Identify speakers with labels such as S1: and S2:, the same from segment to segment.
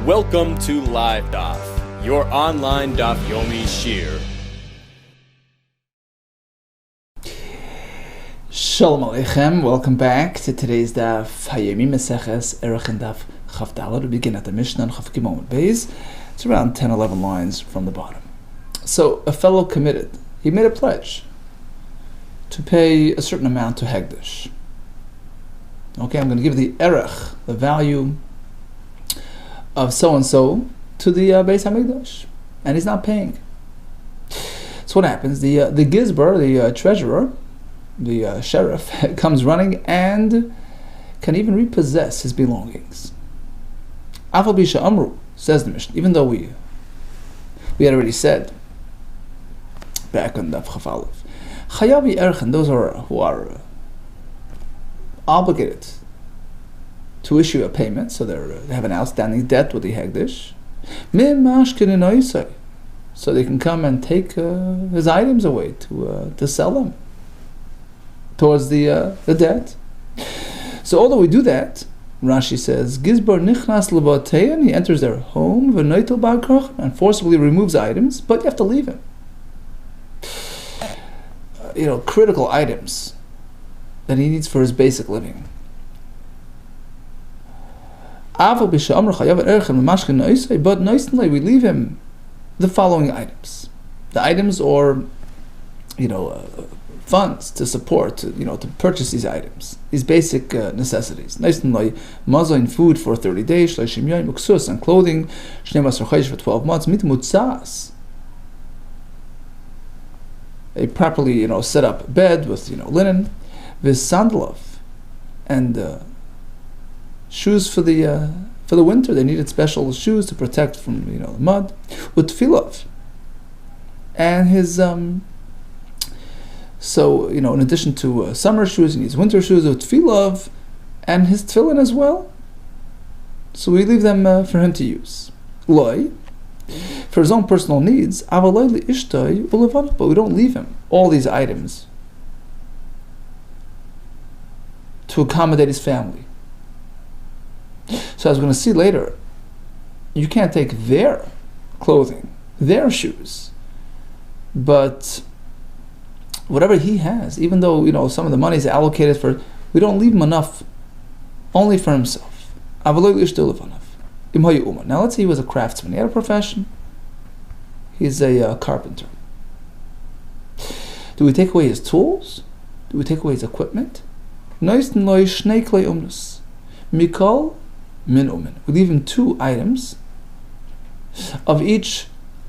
S1: Welcome to LiveDaf, your online Daf Yomi Shir.
S2: Shalom Aleichem, welcome back to today's Daf Hayomi Meseches ARACHIN Daf Chaf Daled. We begin at the Mishnah and Chaf Gimel Beis. It's around 10-11 lines from the bottom. So a fellow committed, he made a pledge to pay a certain amount to Hegdish. Okay, I'm going to give the erech, the value of so-and-so to the Beis HaMikdash, and he's not paying. So what happens? The Gizbar, the treasurer, the sheriff, comes running and can even repossess his belongings. Afal Bisha Amru, says the Mishnah, even though we had already said back on Daf Chaf Aleph, Chayavi Erchen, those who are obligated to issue a payment, so they have an outstanding debt with the Hegdish, so they can come and take his items away to sell them towards the debt. So although we do that, Rashi says, Gizbar nichnas levatein, he enters their home, v'noitel ba'krach, and forcibly removes items, but you have to leave him. Critical items that he needs for his basic living. But we leave him the following items. The items or funds to support, to purchase these items, these basic necessities. Mazain, food for 30 days, and clothing for 12 months. A properly set up bed with linen, sandalov, and shoes for the winter. They needed special shoes to protect from the mud. With tefillov, and his in addition to summer shoes, he needs winter shoes with tefillov, and his tefillin as well. So we leave them for him to use. Loi, for his own personal needs, but we don't leave him all these items to accommodate his family. So as we're going to see later, you can't take their clothing, their shoes, but whatever he has, even though some of the money is allocated for, we don't leave him enough only for himself. Now let's say he was a craftsman, he had a profession, he's a carpenter. Do we take away his tools? Do we take away his equipment? Mikol min umin. We leave him 2 items of each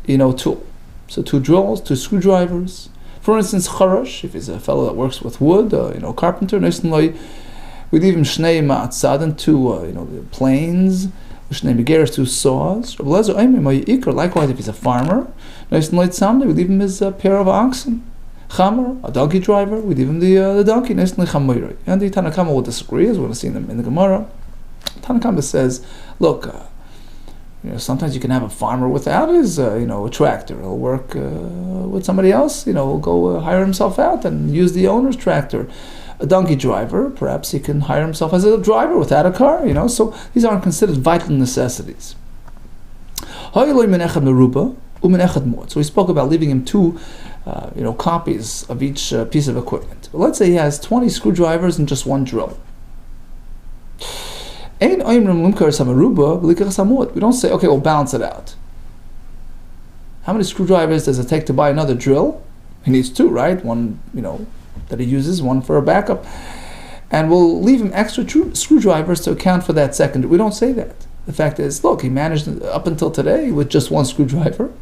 S2: tool. So 2 drills, 2 screwdrivers. For instance, charash, if he's a fellow that works with wood, carpenter, we leave him shnei ma'atzadan, 2 planes, shnei megeres, 2 saws. Likewise, if he's a farmer, we leave him his pair of oxen. Chamer, a donkey driver, we leave him the donkey. And the Tanakama will disagree, as we're going to see in the Gemara. Tanakama says, look, sometimes you can have a farmer without his, a tractor. He'll work with somebody else. He'll go hire himself out and use the owner's tractor. A donkey driver, perhaps he can hire himself as a driver without a car. So these aren't considered vital necessities. So we spoke about leaving him 2, copies of each piece of equipment. But let's say he has 20 screwdrivers and just 1 drill. We don't say, okay, we'll balance it out. How many screwdrivers does it take to buy another drill? He needs 2, right? 1, that he uses, 1 for a backup. And we'll leave him extra screwdrivers to account for that second. We don't say that. The fact is, look, he managed up until today with just 1 screwdriver.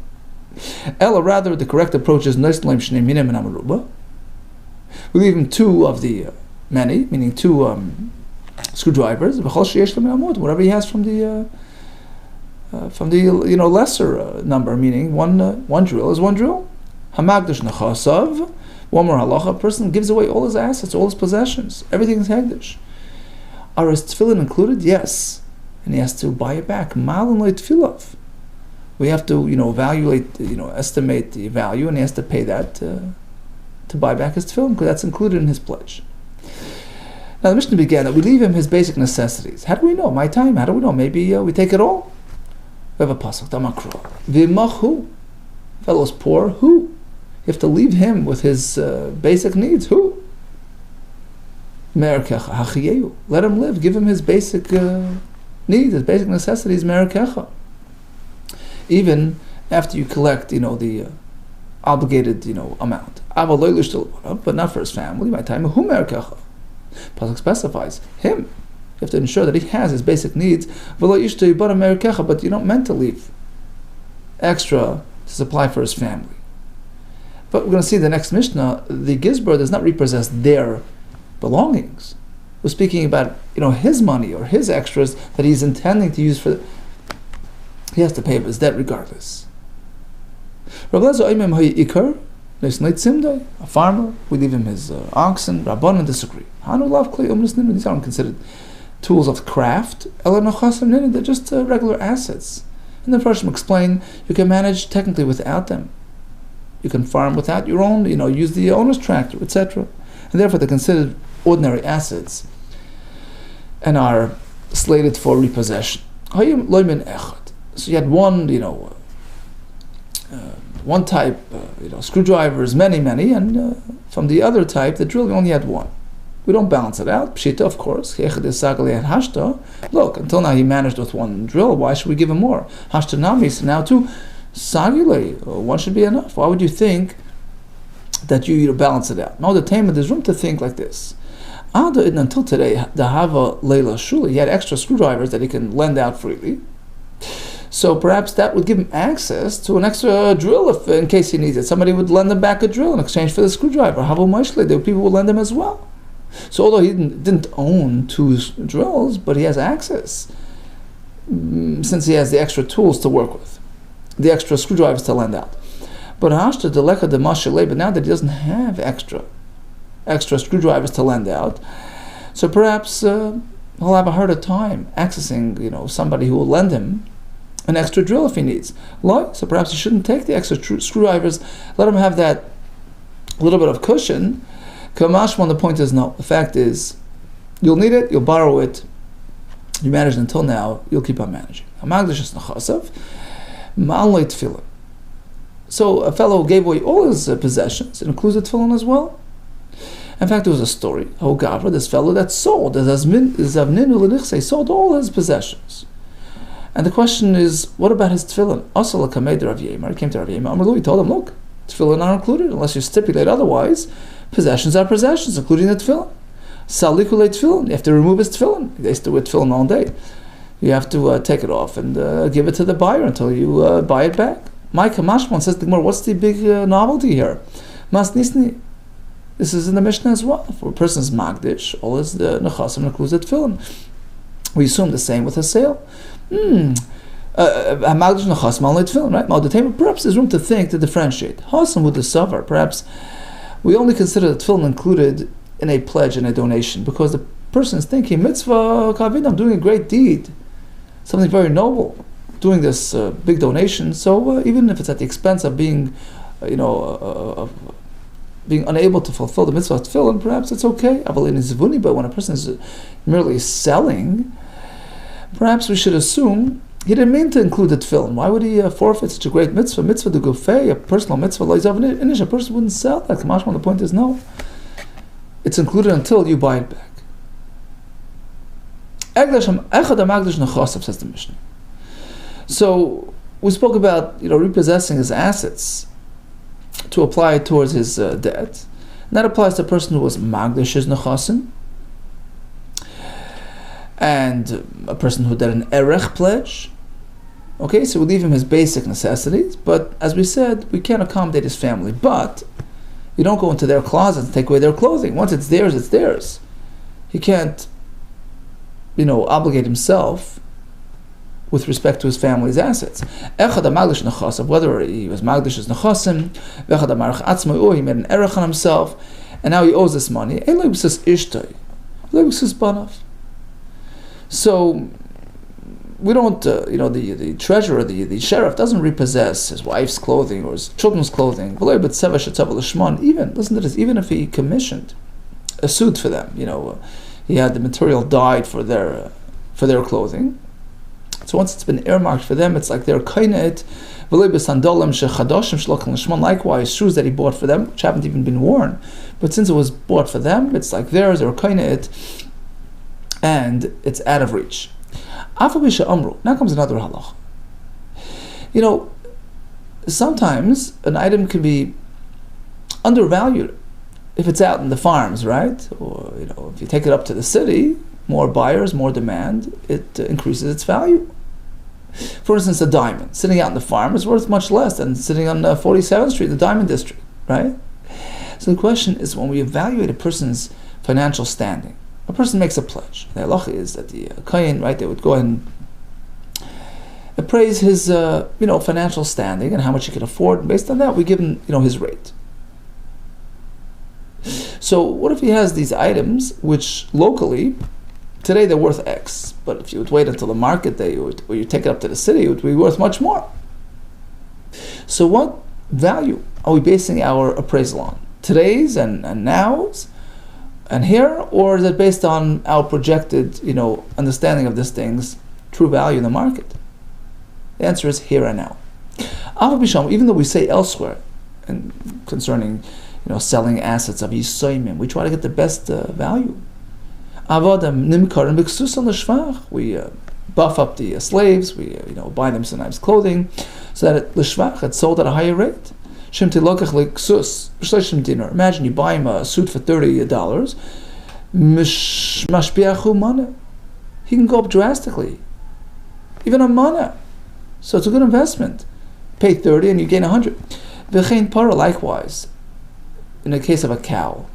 S2: Ella, rather, the correct approach is we leave him 2 of the many, meaning 2 screwdrivers, whatever he has from the lesser number, meaning one drill is 1 drill. Hamagdash nechasav, one more halacha, a person gives away all his assets, all his possessions, everything is hegdish. Are his tefillin included? Yes, and he has to buy it back. Malin lo tefillov. We have to, evaluate, estimate the value, and he has to pay that to buy back his tefillin, because that's included in his pledge. Now the Mishnah began that we leave him his basic necessities. How do we know? My time, how do we know? Maybe we take it all. We have a pasuk, Damakro. V'machu, fellow's poor, who? You have to leave him with his basic needs, who? Merkecha, hachiyehu. Let him live, give him his basic needs, his basic necessities, merkecha. Even after you collect, the obligated, amount. But not for his family. My time, who merkecha? Pasuk specifies him. You have to ensure that he has his basic needs. But you're not meant to leave extra to supply for his family. But we're going to see in the next Mishnah, the Gizbar does not repossess their belongings. We're speaking about his money or his extras that he's intending to use for. He has to pay his debt regardless. A farmer, we leave him his oxen. Rabbanan disagree. These aren't considered tools of craft. They're just regular assets. And the Farshim explain you can manage technically without them. You can farm without your own, use the owner's tractor, etc. And therefore they're considered ordinary assets and are slated for repossession. So you had one, one type, screwdrivers, many, and from the other type, the drill, we only had one. We don't balance it out. Pshita, of course. Look, until now he managed with one drill. Why should we give him more? Hashta nami, so now two. Sagile, one should be enough. Why would you think that you balance it out? No, the Talmud, there's room to think like this. Until today, the Hava Leila Shuli, he had extra screwdrivers that he can lend out freely. So perhaps that would give him access to an extra drill if, in case he needs it. Somebody would lend him back a drill in exchange for the screwdriver. Hava Moishle, people would lend him as well. So although he didn't own two drills, but he has access since he has the extra tools to work with, the extra screwdrivers to lend out. But now that he doesn't have extra screwdrivers to lend out, so perhaps he'll have a harder time accessing, somebody who will lend him an extra drill if he needs. So perhaps he shouldn't take the extra screwdrivers. Let him have that little bit of cushion. Kamashman, the point is no. The fact is, you'll need it, you'll borrow it. You managed until now, you'll keep on managing. So a fellow gave away all his possessions. It includes the tefillin as well. In fact, there was a story. Gavra, this fellow that sold, sold all his possessions. And the question is, what about his tefillin? He came to Rav Yemer. He told him, look, tefillin are included unless you stipulate otherwise. Possessions are possessions, including the tefillin. Salikule tefillin. You have to remove his tefillin. They used to wear tefillin all day. You have to take it off and give it to the buyer until you buy it back. Micah Mashman says the Gemara, what's the big novelty here? Mas Nisni. This is in the Mishnah as well. For a person's magdish, all is the nechasim includes the tefillin. We assume the same with a sale. Magdish nechasim only tefillin, right? Perhaps there's room to think, to differentiate. Hasam with the savar. Perhaps we only consider the tefillin included in a pledge and a donation because the person is thinking mitzvah kavod, I'm doing a great deed, something very noble, doing this big donation. So even if it's at the expense of being, being unable to fulfill the mitzvah tefillin, perhaps it's okay. But when a person is merely selling, perhaps we should assume he didn't mean to include the tefillin. Why would he forfeit such a great mitzvah? Mitzvah de gufei, a personal mitzvah. A person wouldn't sell that. Kamashman, the point is no. It's included until you buy it back. Says the Mishnah. So we spoke about repossessing his assets to apply it towards his debt. And that applies to a person who was magdish his nechasim, and a person who did an erech pledge. Okay, so we leave him his basic necessities, but as we said, we can't accommodate his family. But you don't go into their closets and take away their clothing. Once it's theirs, it's theirs. He can't, obligate himself with respect to his family's assets. Whether he was magdish his nechasim, he made an erech on himself, and now he owes this money. So we don't, the treasurer, the sheriff doesn't repossess his wife's clothing or his children's clothing. Even, listen to this, even if he commissioned a suit for them, he had the material dyed for their clothing, So once it's been earmarked for them, it's like they're kainit. Likewise, shoes that he bought for them, which haven't even been worn, but since it was bought for them, it's like theirs, they're kainit, and it's out of reach. Now comes another halach. Sometimes an item can be undervalued if it's out in the farms, right? Or if you take it up to the city, more buyers, more demand, it increases its value. For instance, a diamond sitting out in the farm is worth much less than sitting on 47th Street, the diamond district, right? So the question is, when we evaluate a person's financial standing, a person makes a pledge. The halacha is that the kohen, right, they would go ahead and appraise his financial standing and how much he can afford, and based on that we give him his rate. So what if he has these items which locally today they're worth X, but if you would wait until the market day or you take it up to the city, it would be worth much more. So what value are we basing our appraisal on? Today's and now's and here, or is it based on our projected understanding of this thing's true value in the market? The answer is here and now. Even though we say elsewhere, and concerning selling assets of Yisoimim, we try to get the best value. We buff up the slaves, we buy them sometimes clothing, so that it's sold at a higher rate. Imagine you buy him a suit for $30. He can go up drastically, even a mana. So it's a good investment. Pay 30 and you gain 100. Likewise, in the case of a cow,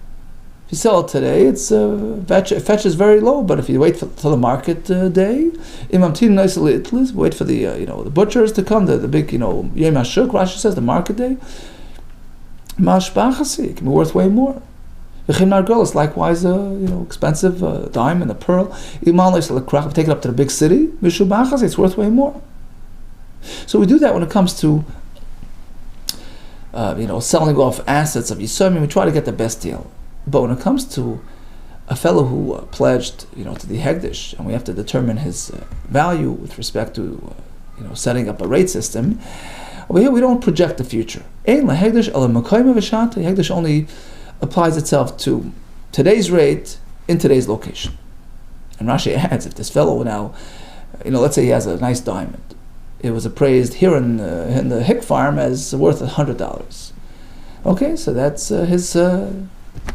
S2: if you sell it today, it fetches very low. But if you wait till the market day, wait for the butchers to come, the big Yom HaShuk, Rashi says the market day, it can be worth way more. Likewise, expensive diamond, a pearl, take it up to the big city, it's worth way more. So we do that when it comes to selling off assets of Yisomim. We try to get the best deal. But when it comes to a fellow who pledged to the Hegdish, and we have to determine his value with respect to setting up a rate system, over here we don't project the future. Hegdish only applies itself to today's rate in today's location. And Rashi adds, if this fellow now, let's say he has a nice diamond, it was appraised here in the Hick farm as worth $100. Okay, so that's his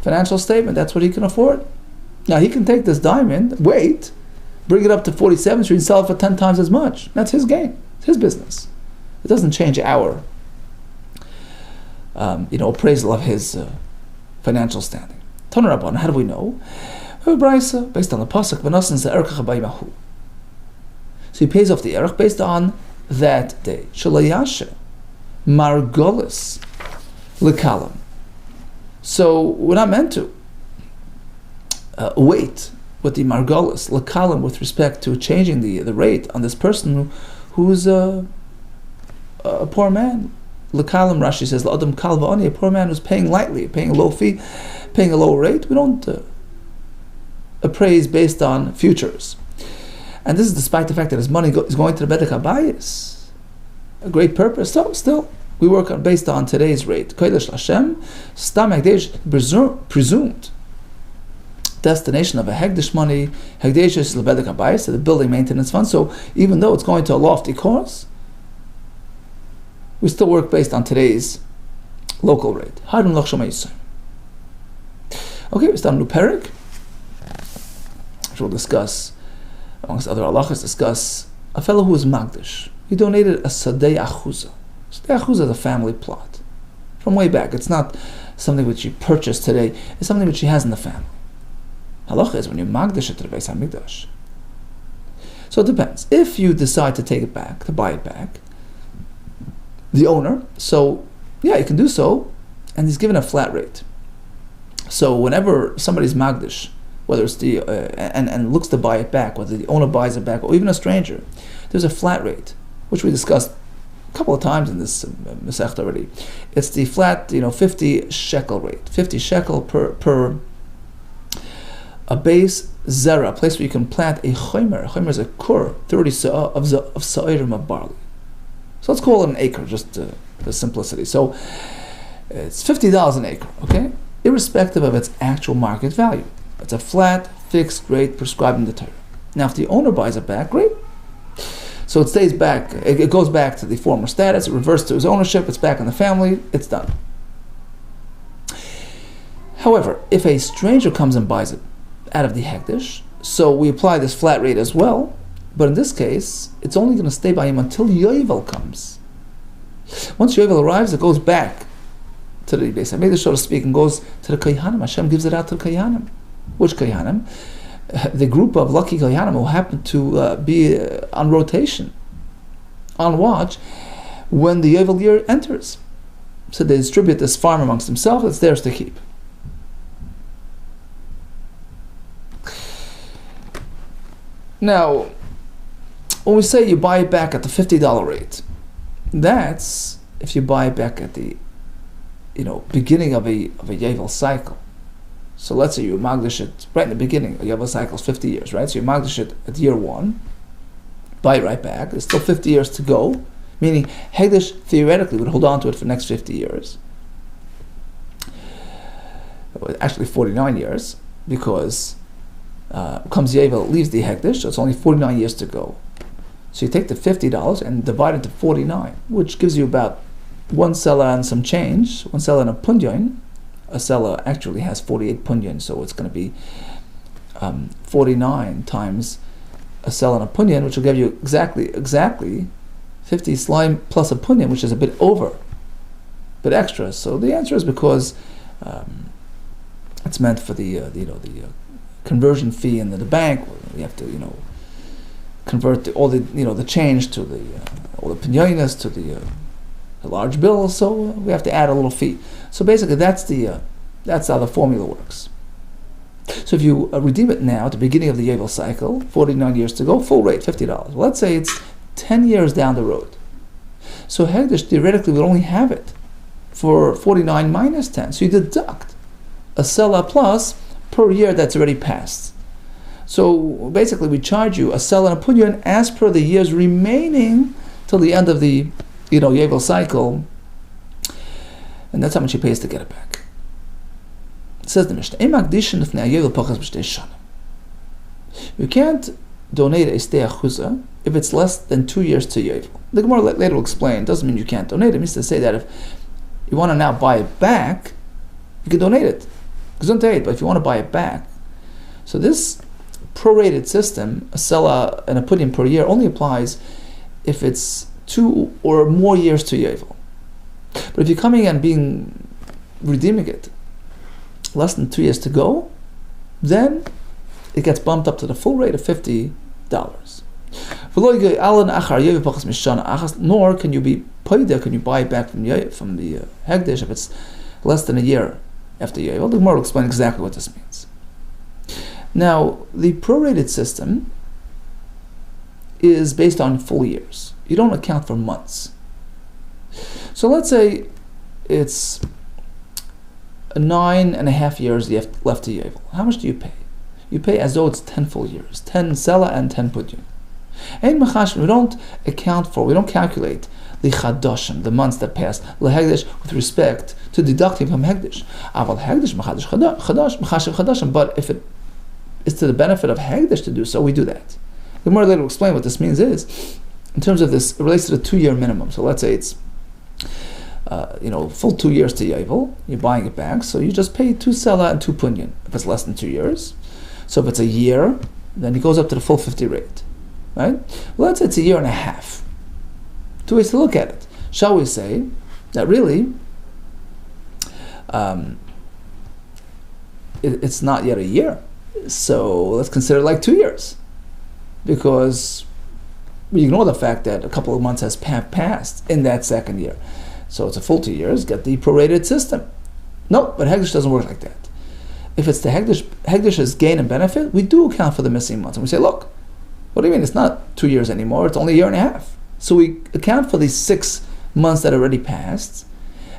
S2: financial statement. That's what he can afford. Now he can take this diamond, bring it up to 47th Street and sell it for 10 times as much. That's his gain. It's his business. It doesn't change our appraisal of his financial standing. Tanu Rabban, how do we know? We have a brisa based on the pasuk, so he pays off the erech based on that day. Shalayashe margolis lekalam. So we're not meant to wait with the margolis lekalam with respect to changing the rate on this person who's a poor man. Lekalam, Rashi says, l'adam kal va'ani, a poor man who's paying lightly, paying a low fee, paying a low rate. We don't appraise based on futures. And this is despite the fact that his money is going to the Bedek HaBayis, a great purpose. So still, we work based on today's rate. Kodesh Hashem, Stam Hegdesh, presumed destination of a Hegdesh money. Hegdesh is the Bedek HaBayis, the building maintenance fund. So even though it's going to a lofty course, we still work based on today's local rate. Okay, we start a new parak, which we'll discuss, amongst other halachas, discuss a fellow who is Magdish. He donated a Sadei Achuza. Sadei Achuza is a family plot from way back. It's not something which you purchase today. It's something which he has in the family. Halacha is when you Magdish it to the Beis HaMikdash. So it depends. If you decide to take it back, to buy it back, the owner, so yeah, you can do so, and he's given a flat rate. So whenever somebody's Magdish, whether it's the and looks to buy it back, whether the owner buys it back, or even a stranger, there's a flat rate, which we discussed a couple of times in this Masechta already. It's the flat, 50 shekel rate, 50 shekel per a base zera, a place where you can plant a chomer. A chomer is a kur, 30 sa'ah of sa'irim of barley. So let's call it an acre, just the simplicity. So it's $50 an acre, okay? Irrespective of its actual market value. It's a flat, fixed rate prescribed in the Torah. Now, if the owner buys it back, great. So it stays back, it goes back to the former status, it reverts to his ownership, it's back in the family, it's done. However, if a stranger comes and buys it out of the hekdesh, so we apply this flat rate as well, but in this case, it's only going to stay by him until Yovel comes. Once Yovel arrives, it goes back to the Beis HaMikdash, so to speak, and goes to the Kohanim. Hashem gives it out to the Kohanim. Which Kohanim? The group of lucky Kohanim who happen to be on rotation, on watch, when the Yovel year enters. So they distribute this farm amongst themselves, it's theirs to keep. Now, when we say you buy it back at the $50 rate, that's if you buy it back at the beginning of a Yovel cycle. So let's say you magdish it right in the beginning. A Yovel cycle is 50 years, right? So you magdish it at year 1, buy it right back. There's still 50 years to go, meaning Hegdish theoretically would hold on to it for the next 50 years. Actually 49 years, because comes Yovel, leaves the Hegdish, so it's only 49 years to go. So you take the $50 and divide it into 49, which gives you about one seller and some change, one seller and a punyon. A seller actually has 48 punyon, so it's going to be 49 times a seller and a punyon, which will give you exactly 50 slime plus a punyon, which is a bit over, a bit extra. So the answer is because it's meant for the conversion fee in the bank. You have to convert all the change to all the punyonas to the large bill, so we have to add a little fee. So basically, that's how the formula works. So if you redeem it now at the beginning of the Yovel cycle, 49 years to go, full rate, $50. Well, let's say it's 10 years down the road. So Hegdish theoretically would only have it for 49 minus 10. So you deduct a seller plus per year that's already passed. So basically, we charge you a seller and a punyon as per the years remaining till the end of the Yovel cycle, and that's how much he pays to get it back. It says the Mishnah, you can't donate a stei achuzah if it's less than 2 years to Yovel. The Gemara later will explain, it doesn't mean you can't donate it. It means to say that if you want to now buy it back, you can donate it. But if you want to buy it back, so this prorated system, a seller and a punyon per year, only applies if it's 2 or more years to Yovel. But if you're coming and redeeming it less than 2 years to go, then it gets bumped up to the full rate of $50. Nor can you be paida, can you buy it back from the Hegdish if it's less than a year after Yovel. The Gemara will explain exactly what this means. Now, the prorated system is based on full years. You don't account for months. So let's say it's 9.5 years left to Yovel. How much do you pay? You pay as though it's 10 full years, 10 selah and 10 punyon. We don't account for, we don't calculate the chadashim, the months that pass, lehegdish, with respect to deducting from hegdish. Aval hegdish, machadish chadash, machashiv chadashim. But if it is to the benefit of hegdish to do so, we do that. The Gemara later will explain what this means is, in terms of this, it relates to the 2 year minimum. So let's say it's full 2 years to Yovel, you're buying it back, so you just pay 2 selah and 2 punyon if it's less than 2 years. So if it's a year, then it goes up to the full 50 rate, right? Well, let's say it's a year and a half. 2 ways to look at it. Shall we say that really it's not yet a year, so let's consider it like 2 years, because we ignore the fact that a couple of months has passed in that second year. So it's a full 2 years, get the prorated system. No, but Hegdish doesn't work like that. If it's the Hegdish's gain and benefit, we do account for the missing months. And we say, look, what do you mean? It's not 2 years anymore, it's only a year and a half. So we account for these 6 months that already passed.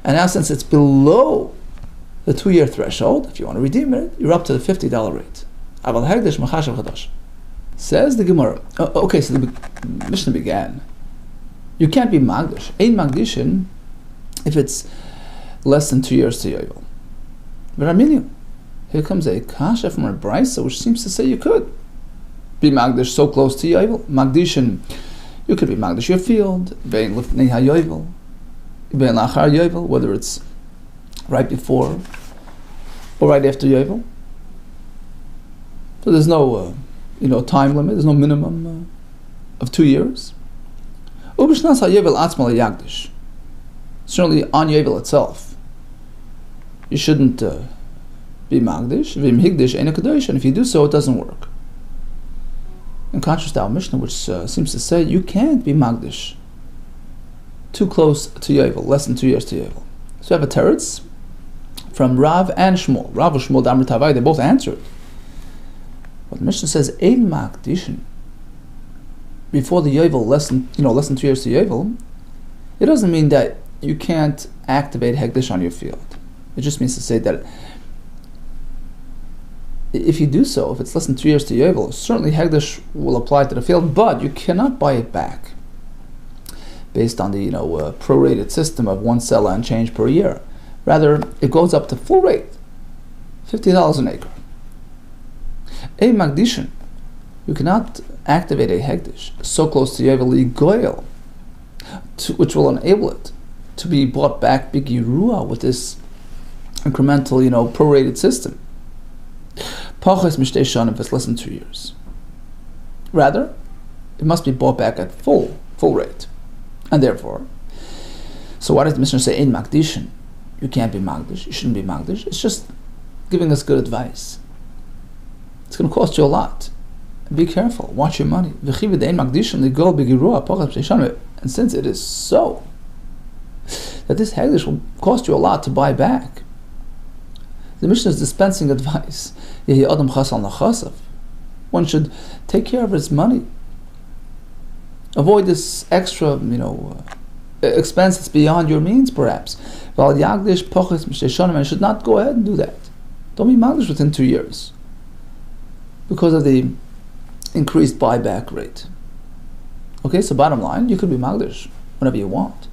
S2: And now since it's below the 2 year threshold, if you want to redeem it, you're up to the $50 rate. Aval Hegdish Machashav Chadash. Says the Gemara. Okay, so the Mishnah began. You can't be Magdish. Ein Magdishin if it's less than 2 years to Yovel. But Aminu, here comes a kasha from a brisa which seems to say you could be Magdish so close to Yovel. Magdishin, you could be Magdish your field, Vein Lifnei HaYovel, Vein Lachar Yovel, whether it's right before or right after Yovel. So there's no time limit, there's no minimum of 2 years. Ubishnas HaYovel Atzma LeYagdish. Certainly on Yovel itself, you shouldn't be Magdish. Vim Higdish Ein HaKadosh, and if you do so, it doesn't work. In contrast to our Mishnah, which seems to say you can't be Magdish too close to Yovel, less than 2 years to Yovel. So we have a teretz from Rav and Shmuel. Rav and Shmuel Damar Tavai, they both answered. But the Mishnah says Ein Magdishin before the Yovel, less than 2 years to Yovel. It doesn't mean that you can't activate Hegdish on your field. It just means to say that if you do so, if it's less than 2 years to Yovel, certainly Hegdish will apply to the field, but you cannot buy it back based on the prorated system of 1 sela and change per year. Rather, it goes up to full rate, $50 an acre. A Magdishin, you cannot activate a Hegdish so close to Yovel Goyel, which will enable it to be bought back big Yerua with this incremental, prorated system. Pachas Mishtei Shanim if it's less than 2 years. Rather, it must be bought back at full rate. And therefore, so why does the Mishnah say Ein Magdishin? You can't be Magdish, you shouldn't be Magdish. It's just giving us good advice. It's going to cost you a lot. Be careful, watch your money. And since it is so, that this Hegdish will cost you a lot to buy back, the Mishnah is dispensing advice. One should take care of his money. Avoid this extra, expense that's beyond your means, perhaps. And should not go ahead and do that. Don't be Magdish within 2 years because of the increased buyback rate. Okay, so bottom line, you could be Magdish whenever you want.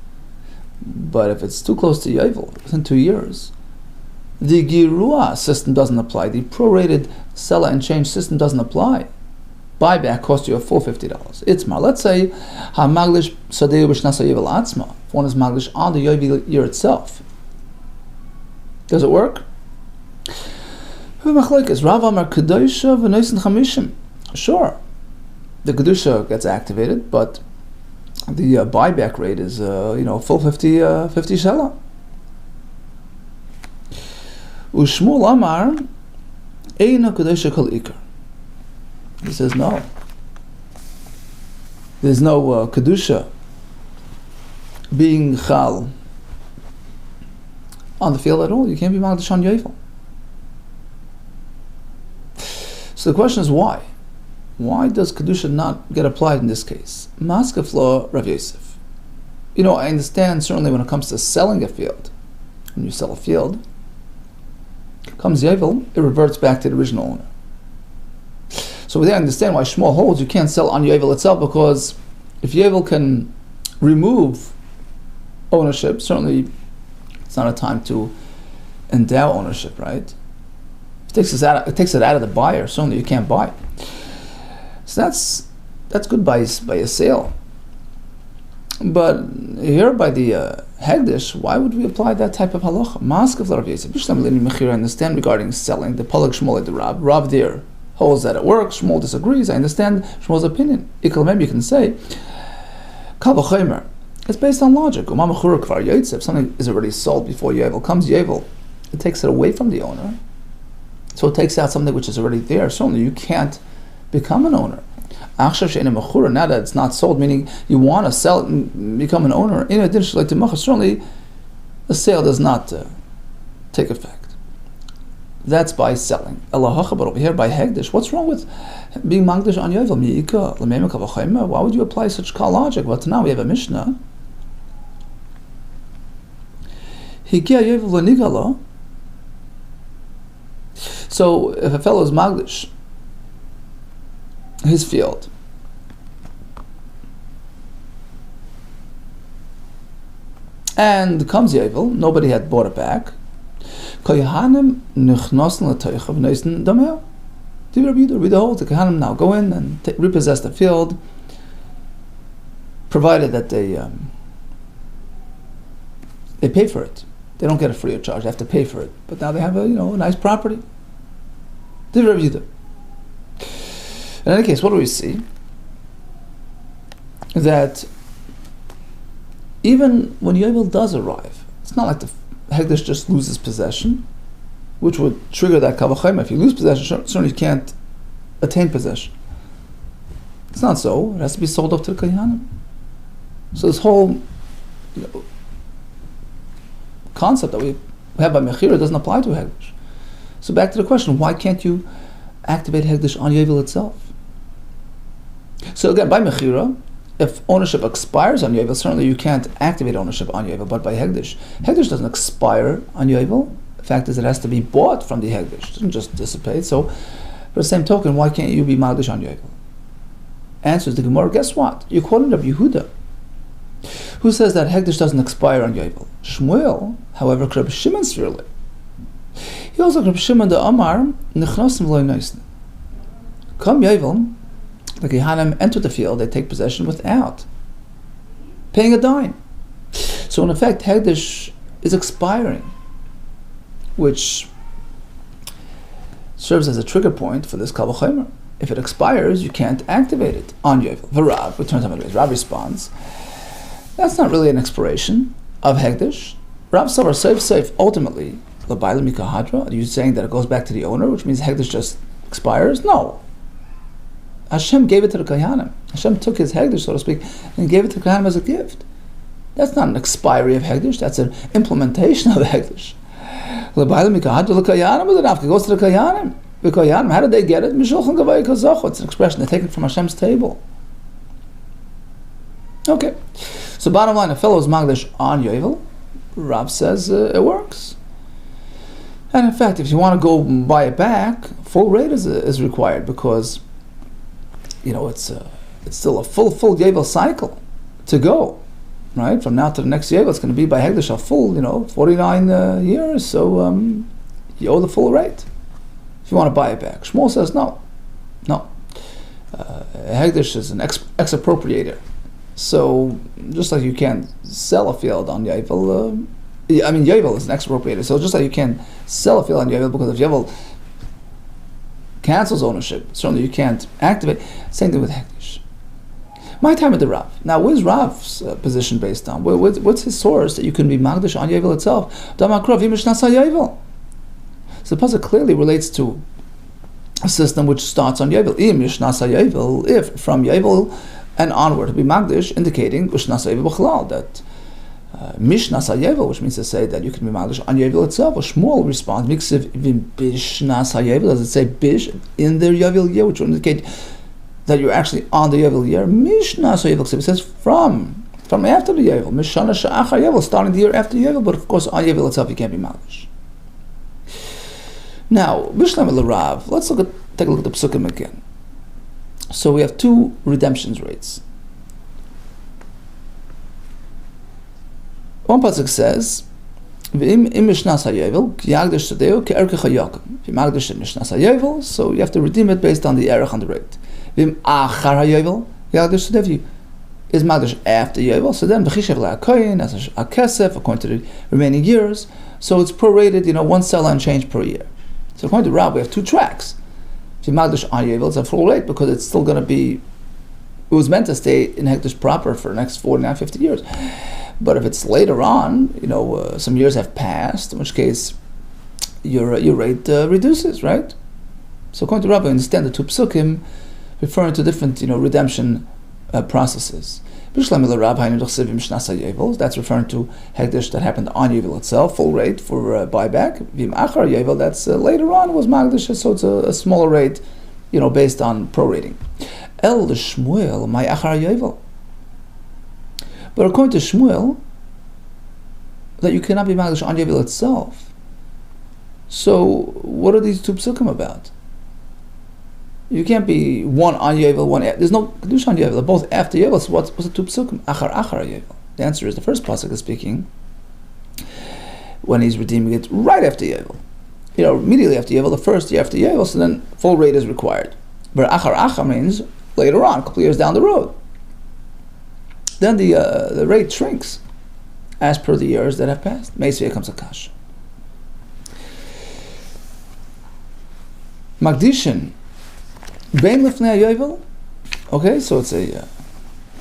S2: But if it's too close to Yovel, within 2 years, the Girua system doesn't apply. The prorated sell and change system doesn't apply. Buyback costs you a full $50. It's more. Let's say Magdish Sadeu B'Shnasa Yovel Atzma. If one is Magdish on the Yovel year itself, does it work? Sure, the Kedusha gets activated, but the buyback rate is full 50 shela. Ushmul Amar Eina Kedusha Kol Ikar. He says no. There's no Kedusha being Chal on the field at all. You can't be Magdish on Yovel. So the question is why? Why does Kedusha not get applied in this case? Maskeflo Rav Yosef. I understand certainly when it comes to selling a field. When you sell a field, comes Yovel, it reverts back to the original owner. So we understand why Shmuel holds you can't sell on Yovel itself, because if Yovel can remove ownership, certainly it's not a time to endow ownership, right? It takes it out of the buyer, certainly you can't buy it. So that's good by a sale. But here by the Hegdish, why would we apply that type of halacha? Maskav Rav Yosef. I understand regarding selling the Palak Shmuel the Rav there holds that it works. Shmuel disagrees. I understand Shmuel's opinion. Maybe you can say Kal v'chomer. It's based on logic. If something is already sold before Yovel, comes Yovel, it takes it away from the owner. So it takes out something which is already there. Certainly you can't become an owner. Now that it's not sold, meaning you want to sell it and become an owner, in addition to certainly the sale does not take effect. That's by selling. But over here by Hegdish, what's wrong with being Magdish on Yovel? Why would you apply such logic? But now we have a Mishnah. So if a fellow is Magdish his field. And comes Yovel, nobody had bought it back. Kohanim nichnosen l'toichav neisen dameh. We hold the Kohanim now go in and repossess the field, provided that they pay for it. They don't get it free of charge; they have to pay for it. But now they have a nice property. In any case, what do we see? That even when Yovel does arrive, it's not like the Hegdish just loses possession, which would trigger that Kavachayim. If you lose possession, certainly you can't attain possession. It's not so. It has to be sold off to the Kohanim. So this whole concept that we have by Mechira doesn't apply to Hegdish. So back to the question, why can't you activate Hegdish on Yovel itself? So again, by Mechira, if ownership expires on Yovel, certainly you can't activate ownership on Yovel, but by Hegdish doesn't expire on Yovel. The fact is it has to be bought from the Hegdish. It doesn't just dissipate. So, for the same token, why can't you be Magdish on Yovel? Answers the Gemara, guess what? You're quoting Rabbi Yehuda, who says that Hegdish doesn't expire on Yovel. Shmuel, however, Rabbi Shimon Svirli. He also Rabbi Shimon the Amar, Nechnosim Lo Noisne. Come Yovel, the Kohanim enter the field, they take possession without paying a dime. So in effect, Hegdish is expiring, which serves as a trigger point for this Kavachayim. If it expires, you can't activate it on Yovel. V'Rav returns on Rav responds, that's not really an expiration of Hegdish. Rav Savar safe ultimately, L'Bayla Mikahadra, are you saying that it goes back to the owner, which means Hegdish just expires? No. Hashem gave it to the Kohanim. Hashem took his Hegdish, so to speak, and gave it to the Kohanim as a gift. That's not an expiry of Hegdish, that's an implementation of Hegdish. It goes to the Kohanim. The Kohanim, how did they get it? It's an expression, they take it from Hashem's table. Okay. So bottom line, a fellow is Magdish on Yovel. Rav says it works. And in fact, if you want to go buy it back, full rate is required, because it's still a full Yovel cycle to go, right? From now to the next Yovel, it's going to be by Hegdish a full, 49 years, so you owe the full rate if you want to buy it back. Shmuel says no. Hegdish is an expropriator. So just like you can't sell a field on Yovel, Yovel is an expropriator, so just like you can't sell a field on Yovel, because if Yovel cancels ownership, certainly you can't activate. Same thing with Hegdish. My time at the Rav. Now, what is Rav's position based on? What's his source that you can be Magdish on Yovel itself? So the pasuk clearly relates to a system which starts on Yovel. If from Yovel and onward to be Magdish, indicating Ushnasa Yovel B'chalal, that Mishnasa Yovel, which means to say that you can be Magdish on Yovel itself. Shmuel responds, Miksiv Vim Bishnasa Yovel, does it say Bish in the Yovel year, which would indicate that you're actually on the Yovel year? Mishnasa Yovel, it says from after the Yovel, Mishana Sha'achar Yovel, starting the year after Yovel, but of course on Yovel itself you can't be Magdish. Now, Bishlam el-Rav, let's take a look at the Psukim again. So we have two redemptions rates. One pasuk says, "V'im mishnas haYovel k'yagdish tadeu ke'erkech haYakum." If you magdish mishnas haYovel, so you have to redeem it based on the erech on the rate. V'im achar haYovel k'yagdish tadeu is magdish after Yovel, so then v'chishev le'akoyin as a kesef according to the remaining years. So it's prorated, one seller and change per year. So according to Rav, we have two tracks. If you magdish on Yovel, it's a full rate because it's still going to be. It was meant to stay in Hegdish proper for the next 49, 50 years. But if it's later on, some years have passed, in which case your rate reduces, right? So according to Rav, we understand the two psukim referring to different, redemption processes. That's referring to Hegdish that happened on Yovel itself, full rate for buyback. Vim achar Yovel, that's later on was Magdish, so it's a smaller rate, based on prorating. El Shmuel, my achar Yovel. But according to Shmuel, that you cannot be Magdish on Yovel itself. So what are these two psukim about? You can't be one on Yovel, one after. There's no Kedusha on Yovel. They're both after Yovel. So what's the two psukim? Achar Yovel. The answer is the first pasuk is speaking when he's redeeming it right after Yovel. Immediately after Yovel, the first year after Yovel, so then full rate is required. But Achar means later on, a couple years down the road. Then the rate shrinks as per the years that have passed. Meisvei comes a kash. Magdishin bein lifnei Yovel. Okay, so it's a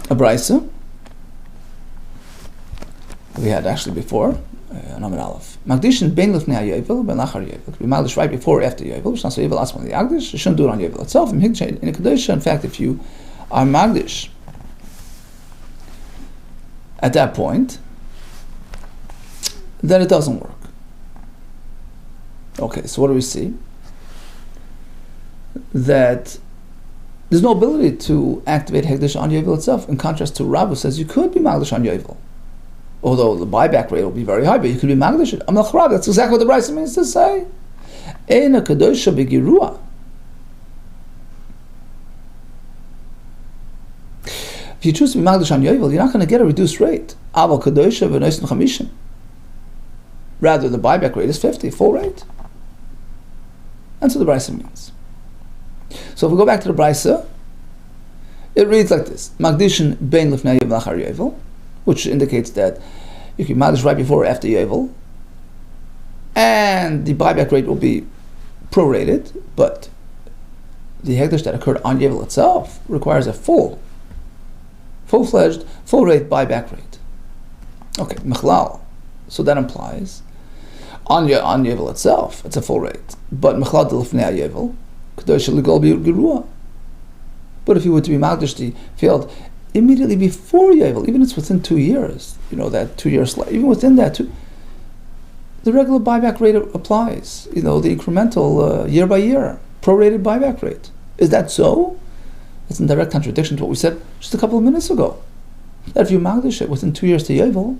S2: brisa we had actually before. Named Aleph. Magdishin bein lifnei Yovel ben lachar Yovel. Could be magdish right before or after Yovel. Which not so Yovel asman the agdish. You shouldn't do it on Yovel itself. In a kedusha, in fact, if you are magdish at that point, then it doesn't work. Okay, so what do we see? That there's no ability to activate Hekdesh on Yovel itself, in contrast to Rav, who says you could be Magdish on Yovel. Although the buyback rate will be very high, but you could be Magdish. Amalch Rav, that's exactly what the Brisa means to say. Eina Kedosha Begirua. If you choose to be Magdish on Yovel, you're not going to get a reduced rate. Aval Kedosha v'noisen chamishim. Rather, the buyback rate is 50, full rate. That's what the Brisa means. So if we go back to the Brisa, it reads like this: Magdishin bein lifnei Yovel lachar Yovel, which indicates that you can magdish right before or after Yovel, and the buyback rate will be prorated, but the hekdesh that occurred on Yovel itself requires a full-fledged, full-rate buyback rate. Okay, mechlal. So that implies on Yovel itself, it's a full rate, but mechlal de lifnei Yovel. But if you were to be magdish the field immediately before Yovel, even if it's within 2 years, that 2 years, even within that, the regular buyback rate applies. The incremental year by year prorated buyback rate. Is that so? It's in direct contradiction to what we said just a couple of minutes ago. That if you magdish it within 2 years to Yovel,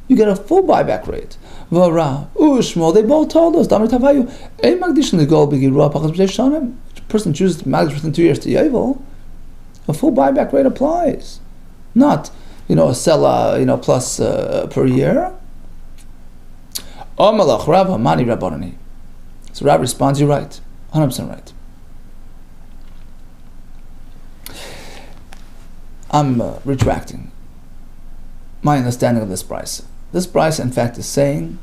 S2: you get a full buyback rate. V'ara, Ushmo, they both told us, Damar Tavayu, a magdishin legol begirua pachas b'shay shanim. If a person chooses to magdish within 2 years to Yovel, a full buyback rate applies. Not, a sela, plus per year. Omalach Rav Hamani Rabbanani. So Rav responds, you're right, 100% right. I'm retracting my understanding of this brisa. This brisa, in fact, is saying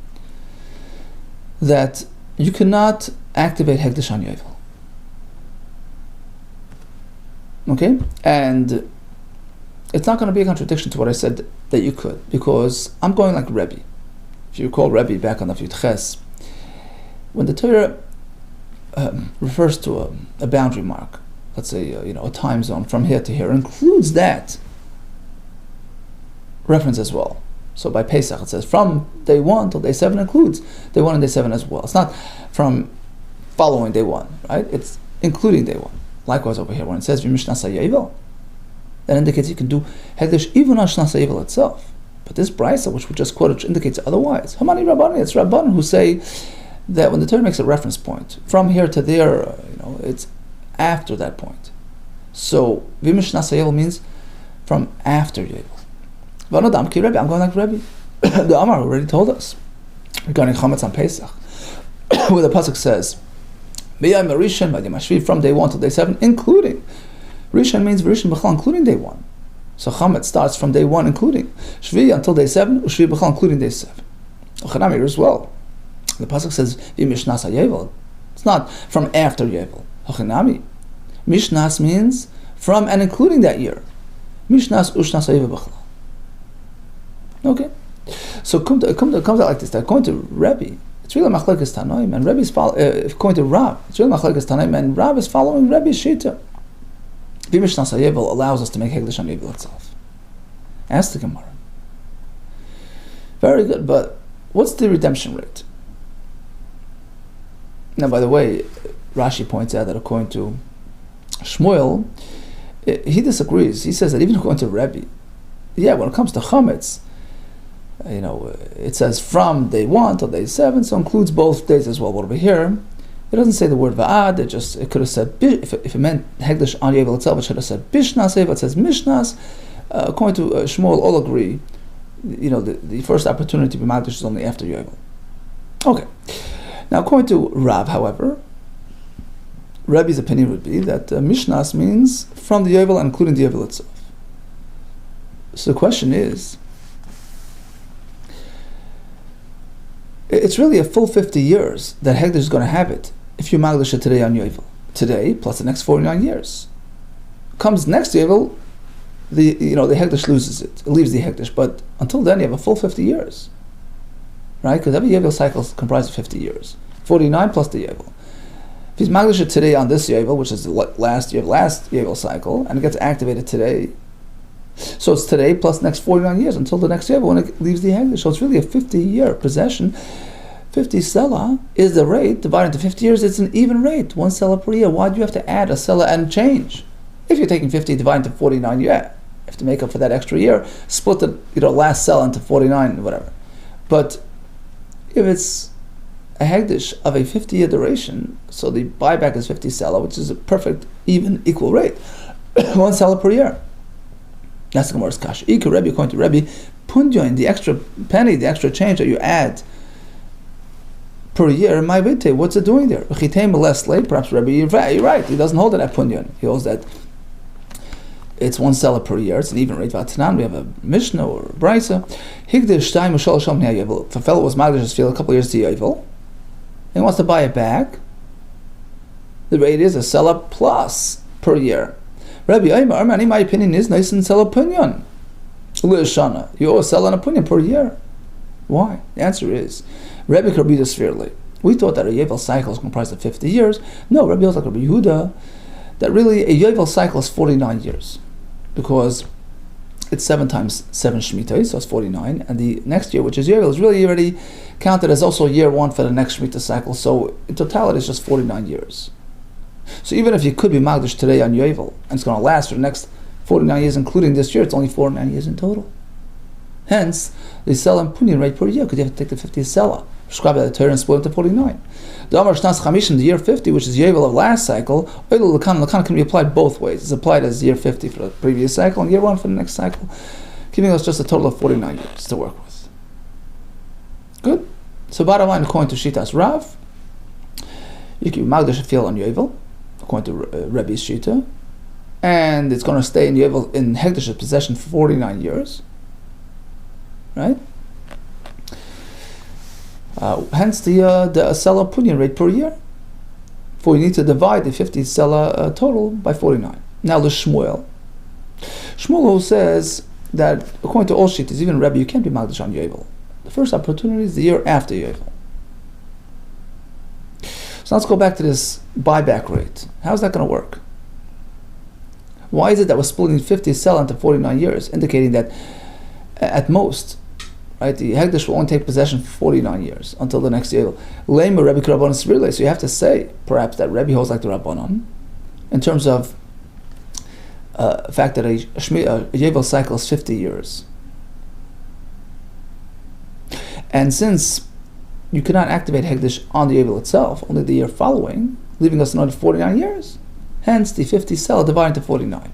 S2: that you cannot activate Hekdesh on Yovel. Okay? And it's not going to be a contradiction to what I said that you could, because I'm going like Rebbe. If you recall Rebbe back on the Yud Ches, when the Torah refers to a boundary mark, let's say a time zone from here to here, includes that reference as well. So by Pesach it says from day 1 till day 7 includes day 1 and day 7 as well. It's not from following day 1, right? It's including day 1. Likewise over here when it says V'mishnasa Yovel, that indicates you can do Hekdesh even on Shnasa Yovel itself. But this brisa, which we just quoted, indicates otherwise. Hamani Rabbanan, it's Rabbanan who say that when the Torah makes a reference point from here to there, it's after that point. So V'mishnasa Yovel means from after Yovel. I'm going like Rebbe. The Amar already told us regarding Chametz on Pesach, where the pasuk says, from day 1 to day 7, including. Rishon means Rishon B'chal, including day 1. So Chametz starts from day 1, including. Shvi until day 7, Shvi B'chal, including day 7. Chanami as well. The pasuk says, V'mishnas Yovel. It's not from after Yovel. Chanami. Mishnas means from and including that year. Mishnas Ushnas Yovel B'chal. Okay, so it comes out like this. That according to Rebbe, it's really machlekes Tanoim, and Rebbe's according to Rav, it's really machlekes Tanoim, and Rav is following Rebbe's shita. V'mishnas Yovel allows us to make Hekdesh on Yovel itself. Ask the Gemara. Very good, but what's the redemption rate? Now, by the way, Rashi points out that according to Shmuel, he disagrees. He says that even according to Rebbe, when it comes to Chametz, it says from day 1 till day 7, so includes both days as well. But over here, It doesn't say the word va'ad. It could have said, if it meant Hegdish on Yovel itself, it should have said Bishnas. It says Mishnas. According to Shmuel, all agree, the first opportunity to be Magdish is only after Yovel. Okay. Now, according to Rav, however, Rebbe's opinion would be that Mishnas means from the Yovel, including the Yovel itself. So the question is, it's really a full 50 years that Hegdish is going to have it if you Magdish it today on Yovel. Today, plus the next 49 years. Comes next Yovel, the Hegdish loses it. It leaves the Hegdish. But until then, you have a full 50 years. Right? Because every Yovel cycle is comprised of 50 years. 49 plus the Yovel. If he's Magdish it today on this Yovel, which is the last Yovel cycle, and it gets activated today, so it's today plus next 49 years until the next Yovel when it leaves the Hegdish. So it's really a 50-year possession. 50 Sela is the rate, divided into 50 years, it's an even rate, 1 Sela per year. Why do you have to add a Sela and change? If you're taking 50 divided into 49, you have to make up for that extra year, split the last Sela into 49, whatever. But if it's a Hegdish of a 50-year duration, so the buyback is 50 Sela, which is a perfect, even, equal rate, 1 Sela per year. That's the Gemara's Kasha. Ika Rebbe, according to Rebbe, Pundion, the extra penny, the extra change that you add per year, my vite, what's it doing there? Perhaps Rebbe, you're right, he doesn't hold it at Pundion. He holds that it's 1 Sela per year, it's an even rate. Vatanan, we have a Mishnah or a Brisa. Higdish Shtaim Shal Sham Yovel. If a fellow was Magdish his field a couple of years to Yovel, and he wants to buy it back, the rate is a Sela plus per year. Rabbi Aymar, my opinion is nice and Sela Punyon. L'Shana. You owe a Sela and a Punyon per year. Why? The answer is Rabbi Karbi Svirli. We thought that a Yovel cycle is comprised of 50 years. No, Rabbi holds like Rabbi Yehuda, that really a Yovel cycle is 49 years. Because it's 7 times 7 Shemitah, so it's 49. And the next year, which is Yovel, is really already counted as also year 1 for the next Shemitah cycle. So in totality, it's just 49 years. So even if you could be Magdish today on Yovel, and it's going to last for the next 49 years, including this year, it's only 49 years in total. Hence, they sell and punyan rate per year, because you have to take the 50 Sela, prescribed by the Torah, and split into 49. The Amar Shnas Chamishim, the year 50, which is Yovel of last cycle, Oil Lakan can be applied both ways. It's applied as year 50 for the previous cycle, and year 1 for the next cycle, giving us just a total of 49 years to work with. Good. So bottom line, according to Shitas Rav, you can Magdish a field on Yovel, according to Rebbe's Shita, and it's going to stay in Yovel in Hegdish's possession for 49 years, right? Hence the Sela Punyan rate per year. For you need to divide the 50 Sela total by 49. Now the Shmuel who says that according to all Shitas, even Rebbe, you can't be Magdish on Yovel. The first opportunity is the year after Yovel. So let's go back to this buyback rate. How's that going to work? Why is it that we're splitting 50 Sela into 49 years, indicating that at most, right, the Hegdish will only take possession for 49 years until the next year. Lema Rebbe Rabbanon Svirle. So you have to say, perhaps, that Rebbe holds like the Rabbanon, in terms of the fact that a Yovel cycle is 50 years. And since you cannot activate Hegdish on the Yovel itself, only the year following, leaving us another 49 years. Hence, the 50 Sela divided into 49.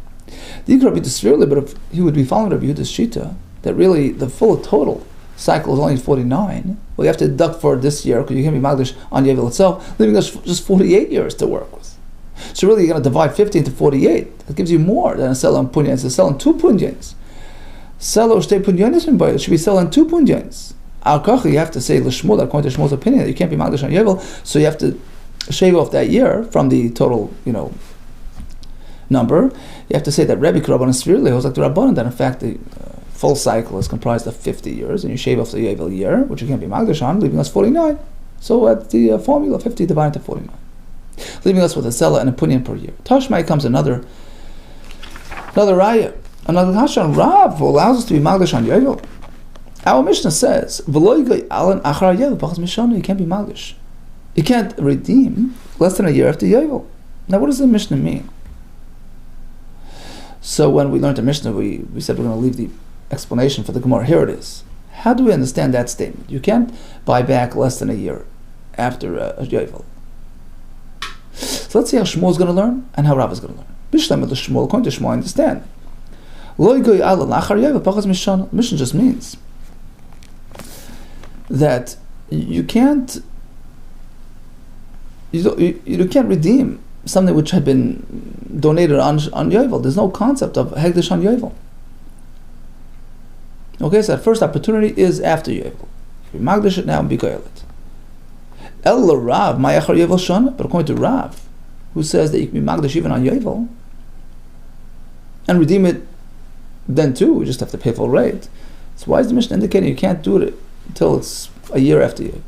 S2: The Yikra Rabbi Svirle, but if he would be following Rabbi Yehuda's Shita, that really the full total cycle is only 49, well, you have to deduct for this year, because you can't be Magdish on Yovel itself, leaving us just 48 years to work with. So really, you're going to divide 50 into 48. That gives you more than a Sela and Punyan. It's a Sela and 2 Punyans. Sela or Shtei Punyanis, it should be Sela and 2 Punyans. You have to say L'Shmuel, that according to Shmuel's opinion, that you can't be Magdish on Yovel, so you have to shave off that year from the total, number. You have to say that Rebbe Rabbanon Svirle holds like the Rabbanon, that in fact the full cycle is comprised of 50 years, and you shave off the Yovel year, which you can't be Magdish on, leaving us 49. So at the formula, 50 divided to 49. Leaving us with a Sela and a Punyan per year. Tashmai comes another raya. Another Hashan Rav allows us to be Magdish on Yovel. Our Mishnah says, you can't be Magdish. You can't redeem less than a year after Yovel. Now what does the Mishnah mean? So when we learned the Mishnah, we said we're going to leave the explanation for the Gemara. Here it is. How do we understand that statement? You can't buy back less than a year after a Yovel. So let's see how Shmuel is going to learn and how Rav is going to learn. Bishlam the Shmuel, according to Shmuel, I understand. Mission just means that you can't redeem something which had been donated on Yovel. There's no concept of Hegdish on Yovel. Okay, so that first opportunity is after Yovel. You magdish it now and be goyelet. El Rav, Ma'achar Yovel Shana, but according to Rav, who says that you can be magdish even on Yovel and redeem it then too, you just have to pay full rate. So why is the Mishnah indicating you can't do it until it's a year after Yovel?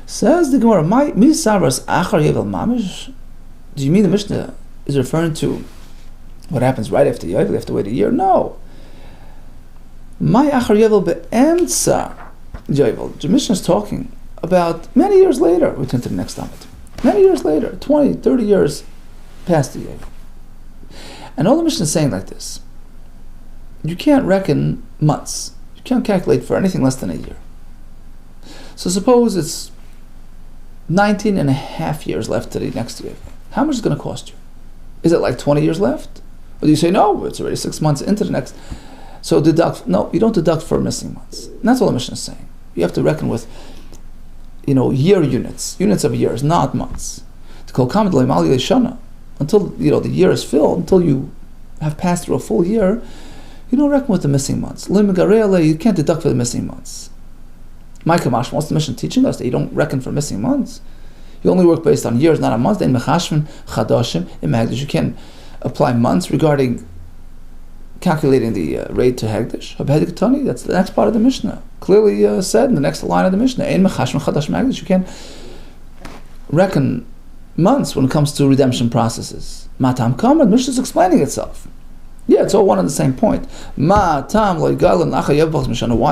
S2: Says the Gemara, Mi Savras Achar Yovel Mamish? Do you mean the Mishnah is referring to what happens right after Yovel? You have to wait a year? No. My Achar Yovel be'emtza Yovel. The Mishnah is talking about many years later. We turn to the next Talmud. Many years later, 20, 30 years past the Yovel. And all the Mishnah is saying like this. You can't reckon months. You can't calculate for anything less than a year. So suppose it's 19 and a half years left to the next year. How much is it going to cost you? Is it like 20 years left? Or do you say, no, it's already 6 months into the next? So deduct. No, you don't deduct for missing months. And that's all the Mishnah is saying. You have to reckon with, year units of years, not months. To call until the year is filled, until you have passed through a full year, you don't reckon with the missing months. You can't deduct for the missing months. Micah Mash, what's the Mishnah teaching us? That you don't reckon for missing months. You only work based on years, not on months. You can apply months regarding calculating the rate to Hegdish. That's the next part of the Mishnah. Clearly said in the next line of the Mishnah. You can't reckon months when it comes to redemption processes. Matam Kamad, the Mishnah is explaining itself. Yeah, it's all one and the same point. Why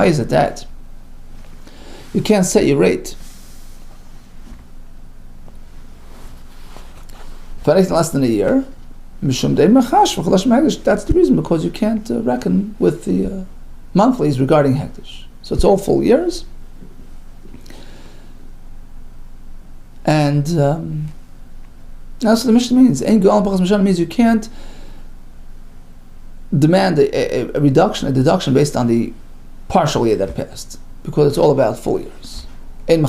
S2: is it that you can't set your rate for anything less than a year? That's the reason, because you can't reckon with the monthlies regarding Hegdish. So it's all full years. And that's what the Mishnah means. Means you can't demand a deduction based on the partial year that passed, because it's all about full years. That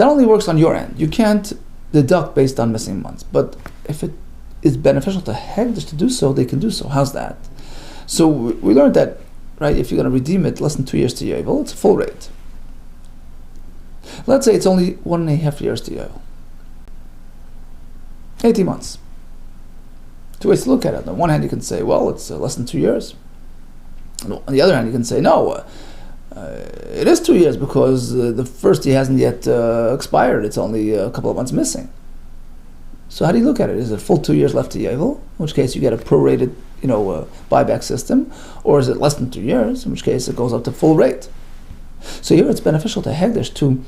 S2: only works on your end. You can't deduct based on missing months. But if it is beneficial to Hegdish to do so, they can do so. How's that? So we learned that, right, if you're going to redeem it less than 2 years to Yovel, it's a full rate. Let's say it's only 1.5 years to Yovel. 18 months. Two ways to look at it. On one hand, you can say, well, it's less than 2 years. And on the other hand, you can say, no, it is 2 years because the first year hasn't yet expired. It's only a couple of months missing. So how do you look at it? Is it full 2 years left to Yovel, in which case you get a prorated, buyback system, or is it less than 2 years, in which case it goes up to full rate? So here it's beneficial to Hegdish to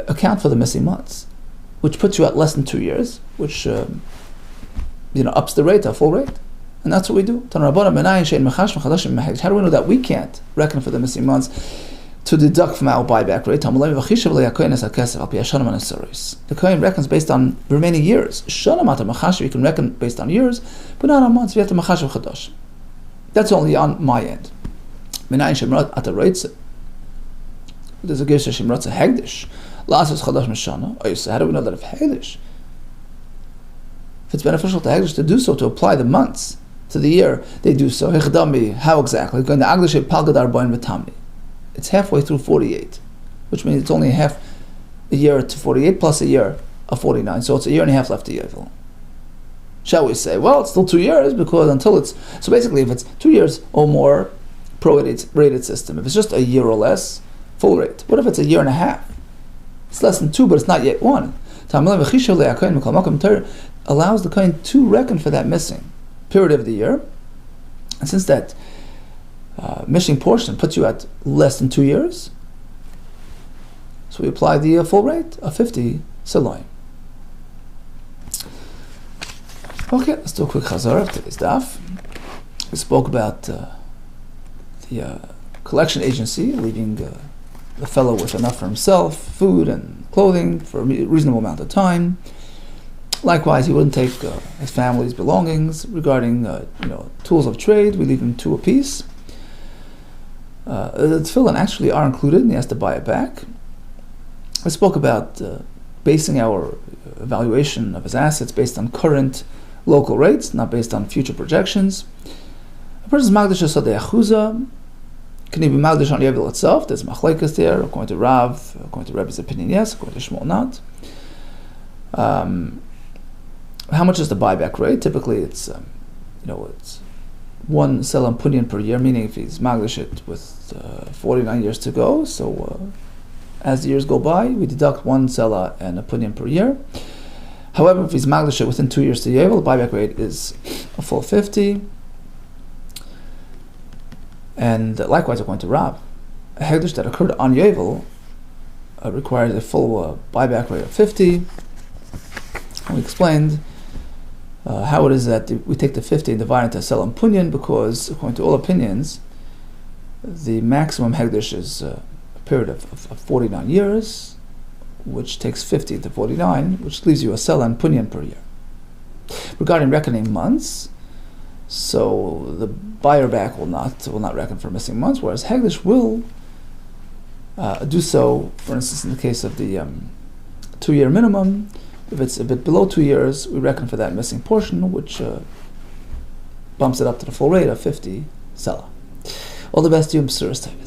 S2: account for the missing months, which puts you at less than 2 years, which ups the rate to a full rate. And that's what we do. How do we know that we can't reckon for the missing months to deduct from our buyback rate? The Kohen reckons based on remaining years. You can reckon based on years, but not on months. We have to That's only on my end. There's a Gersa Shemratza Hegdish. How do we know that if Hegdish, if it's beneficial to Hegdish to do so, to apply the months to the year, they do so. How exactly? It's halfway through 48, which means it's only half a year to 48 plus a year of 49. So it's a year and a half left to Yovel. Shall we say, well, it's still 2 years, because until it's, so basically if it's 2 years or more, prorated system. If it's just a year or less, full rate. What if it's a year and a half? It's less than 2, but it's not yet 1. Allows the Kohen to reckon for that missing period of the year. And since that missing portion puts you at less than 2 years, so we apply the full rate of 50 Siloim. Okay, let's do a quick chazara of today's daf. We spoke about the collection agency leaving the fellow with enough for himself, food and clothing for a reasonable amount of time. Likewise, he wouldn't take his family's belongings. Regarding tools of trade, we leave him 2 apiece. The tefillin actually are included, and he has to buy it back. I spoke about basing our evaluation of his assets based on current local rates, not based on future projections. A person's magdish asadei achuza. Can he be magdish on Yovel itself? There's machlekes there. According to Rav, according to Rebbe's opinion, yes. According to Shmuel, not. How much is the buyback rate? Typically, it's 1 sela and punyan per year, meaning if he's magdish it with 49 years to go, so as the years go by, we deduct 1 sela and a punyan per year. However, if he's magdish it within 2 years to Yovel, the buyback rate is a full 50. And likewise, according to Rab, a hegdish that occurred on Yovel requires a full buyback rate of 50. And we explained how it is that we take the 50 and divide it into sela and punyan, because according to all opinions, the maximum hegdish is a period of 49 years, which takes 50 to 49, which leaves you a sela and punyan per year. Regarding reckoning months, so the buyer back will not reckon for missing months, whereas hegdish will do so. For instance, in the case of the 2-year minimum, if it's a bit below 2 years, we reckon for that missing portion, which bumps it up to the full rate of 50 sela. All the best to you, Mr. Tavis.